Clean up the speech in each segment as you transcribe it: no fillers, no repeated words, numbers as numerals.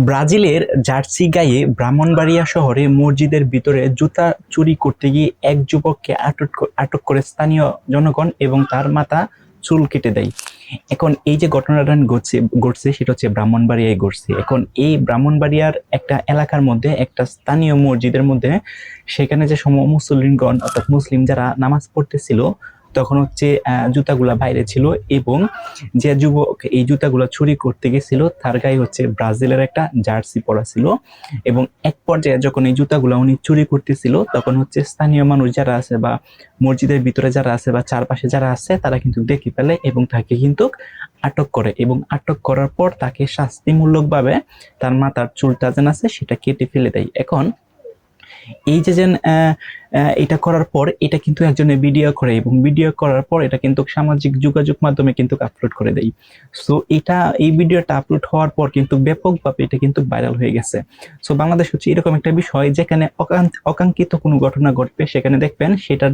ব্রাজিলের জার্সি গায়ে ব্রাহ্মণবাড়িয়া শহরে মসজিদের ভিতরে জুতা চুরি করতে গিয়ে এক যুবককে আটক করে স্থানীয় জনগণ এবং তার মাথা চুল কেটে দেয়। এখন এই যে ঘটনাটা ঘটছে সেটা হচ্ছে ব্রাহ্মণবাড়িয়ায় ঘটছে। এখন এই ব্রাহ্মণবাড়িয়ার একটা এলাকার মধ্যে একটা স্থানীয় মসজিদের মধ্যে সেখানে যে মুসল্লিগণ অর্থাৎ মুসলিম যারা নামাজ পড়তেছিল তখন হচ্ছে জুতাগুলা বাইরে ছিল এবং যে যুবক এই জুতাগুলো চুরি করতে গেছিল তার গায়ে হচ্ছে ব্রাজিলের একটা জার্সি পরা ছিল। এবং এক পর্যায়ে যখন এই জুতাগুলো উনি চুরি করতেছিল তখন হচ্ছে স্থানীয় মানুষ যারা আছে বা মসজিদের ভিতরে যারা আছে বা চারপাশে যারা আছে তারা কিন্তু দেখে ফেলে এবং তাকে কিন্তু আটক করে এবং আটক করার পর তাকে শাস্তিমূলকভাবে তার মাথার চুলটা যেন আছে সেটা কেটে ফেলে দেয়। এখন এই যে এটা করার পর এটা কিন্তু একজনে ভিডিও করে এবং ভিডিও করার পর এটা কিন্তু সামাজিক যোগাযোগ মাধ্যমে কিন্তু আপলোড করে দেয়। সো এই ভিডিওটা আপলোড হওয়ার পর কিন্তু ব্যাপকভাবে এটা কিন্তু ভাইরাল হয়ে গেছে। সো বাংলাদেশ হচ্ছে এরকম একটা বিষয় যেখানে অকাঙ্ক্ষিত কোনো ঘটনা ঘটবে সেখানে দেখবেন সেটার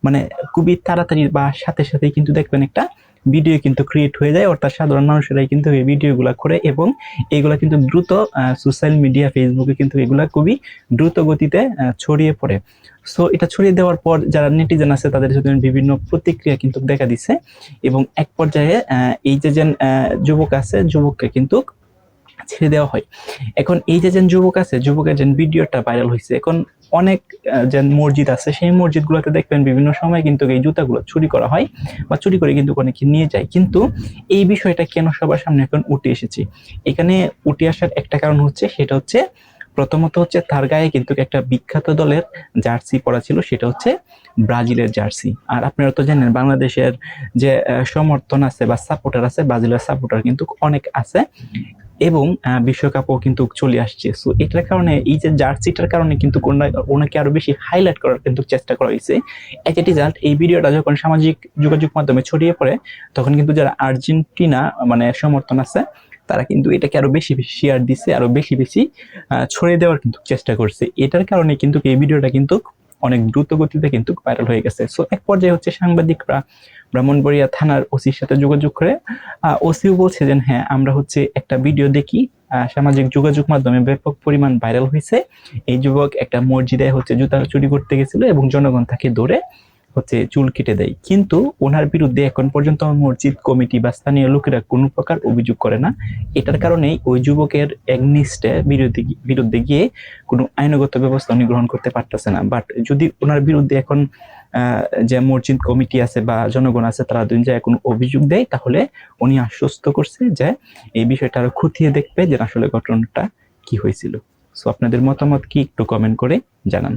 মানে খুবই তাড়াতাড়ি বা সাথে সাথেই কিন্তু দেখবেন একটা ভিডিও কিন্তু ক্রিয়েট হয়ে যায়, অর্থাৎ সাধারণ মানুষেরাই কিন্তু এই ভিডিওগুলা করে এবং এইগুলা কিন্তু দ্রুত সোশ্যাল মিডিয়া ফেসবুকে কিন্তু এগুলা খুবই দ্রুত গতিতে ছড়িয়ে পড়ে। সো এটা ছড়িয়ে দেওয়ার পর যারা নেটিজেন আছে তাদের সাথে বিভিন্ন প্রতিক্রিয়া কিন্তু দেখা দিছে এবং এক পর্যায়ে এই যে যুবক আছে যুবককে কিন্তু ছেড়ে দেওয়া হয়। এখন এই যে যুবক আছে যুবকের ভিডিওটা ভাইরাল হয়েছে, এখন অনেক যে মসজিদ আছে সেই মসজিদগুলোতে দেখবেন বিভিন্ন সময় কিন্তু এই জুতাগুলো চুরি করা হয় বা চুরি করে কিন্তু অনেকে নিয়ে যায়। কিন্তু এই বিষয়টা কেন সবার সামনে এখন উঠে এসেছে? এখানে উঠে আসার একটা কারণ হচ্ছে সেটা হচ্ছে প্রথমত হচ্ছে তার গায়ে কিন্তু একটা বিখ্যাত দলের জার্সি পরা ছিল, সেটা হচ্ছে ব্রাজিলের জার্সি। আর আপনারা তো জানেন বাংলাদেশের যে সমর্থন আছে বা সাপোর্টার আছে, ব্রাজিলের সাপোর্টার কিন্তু অনেক আছে এবং বিশ্বকাপও কিন্তু চলে আসছে। সো এটার কারণে এই যে জার্সিটার কারণে কিন্তু ওনাকে আরো বেশি হাইলাইট করার কিন্তু চেষ্টা করা হয়েছে। এজ এ রেজাল্ট এই ভিডিওটা যখন সামাজিক যোগাযোগ মাধ্যমে ছড়িয়ে পড়ে তখন কিন্তু যারা আর্জেন্টিনা সমর্থন আছে তারা কিন্তু এটাকে আরো বেশি বেশি শেয়ার দিচ্ছে, আরো বেশি বেশি ছড়িয়ে দেওয়ার কিন্তু চেষ্টা করছে। এটার কারণে কিন্তু এই ভিডিওটা কিন্তু অনেক দ্রুত গতিতে কিন্তু ভাইরাল হয়ে গেছে। সো এক পর্যায়ে হচ্ছে সাংবাদিকরা ব্রাহ্মণবাড়িয়া থানার ওসির সাথে যোগাযোগ করে ওসিও বলছে যে হ্যাঁ আমরা হচ্ছে একটা ভিডিও দেখি সামাজিক যোগাযোগ মাধ্যমে ব্যাপক পরিমাণ ভাইরাল হয়েছে। এই যুবক একটা মসজিদে হচ্ছে জুতা চুরি করতে গেছিল এবং জনগণ তাকে ধরে হচ্ছে চুল কেটে দেয়, কিন্তু ওনার বিরুদ্ধে এখন পর্যন্ত মসজিদ কমিটি বা স্থানীয় লোকেরা কোনো প্রকার অভিযোগ করে না। এটার কারণেই ওই যুবকের এগনিস্টে বিরুদ্ধে গিয়ে কোনো আইনগত ব্যবস্থা উনি গ্রহণ করতে পারতেছে না। বাট যদি ওনার বিরুদ্ধে এখন যে মসজিদ কমিটি আছে বা জনগণ আছে তারা দুই জায়গায় কোনো অভিযোগ দেয় তাহলে উনি আশ্বস্ত করছে যে এই বিষয়টা আরো খতিয়ে দেখবে যে আসলে ঘটনাটা কি হয়েছিল। সো আপনাদের মতামত কি একটু কমেন্ট করে জানান।